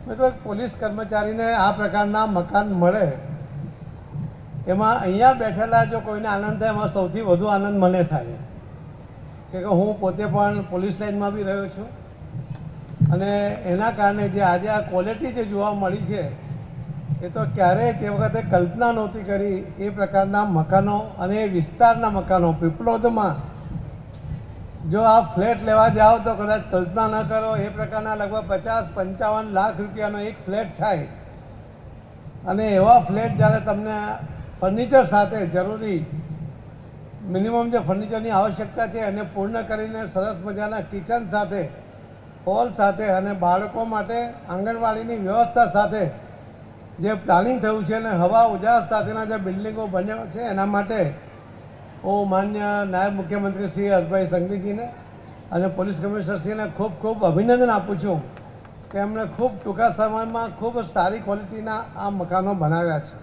મિત્રો, પોલીસ કર્મચારીને આ પ્રકારના મકાન મળે એમાં અહીંયા બેઠેલા જો કોઈને આનંદ થાય એમાં સૌથી વધુ આનંદ મને થાય કે હું પોતે પણ પોલીસ લાઇનમાં બી રહ્યો છું અને એના કારણે જે આજે આ ક્વોલિટી જે જોવા મળી છે એ તો ક્યારેય તે વખતે કલ્પના નહોતી કરી એ પ્રકારના મકાનો અને એ વિસ્તારના મકાનો પીપલોદમાં જો આપ ફ્લેટ લેવા જાઓ તો કદાચ કલ્પના ન કરો એ પ્રકારના લગભગ 50-55 લાખ રૂપિયાનો એક ફ્લેટ થાય અને એવા ફ્લેટ જ્યારે તમને ફર્નિચર સાથે જરૂરી મિનિમમ જે ફર્નિચરની આવશ્યકતા છે એને પૂર્ણ કરીને સરસ મજાના કિચન સાથે હોલ સાથે અને બાળકો માટે આંગણવાડીની વ્યવસ્થા સાથે જે પ્લાનિંગ થયું છે અને હવા ઉજાસ સાથેના જે બિલ્ડિંગો બન્યા છે એના માટે હું માન્ય નાયબ મુખ્યમંત્રી શ્રી હર્ષભાઈ સંઘવીજીને અને પોલીસ કમિશનરશ્રીને ખૂબ ખૂબ અભિનંદન આપું છું કે એમણે ખૂબ ટૂંકા સમયમાં ખૂબ સારી ક્વોલિટીના આ મકાનો બનાવ્યા છે।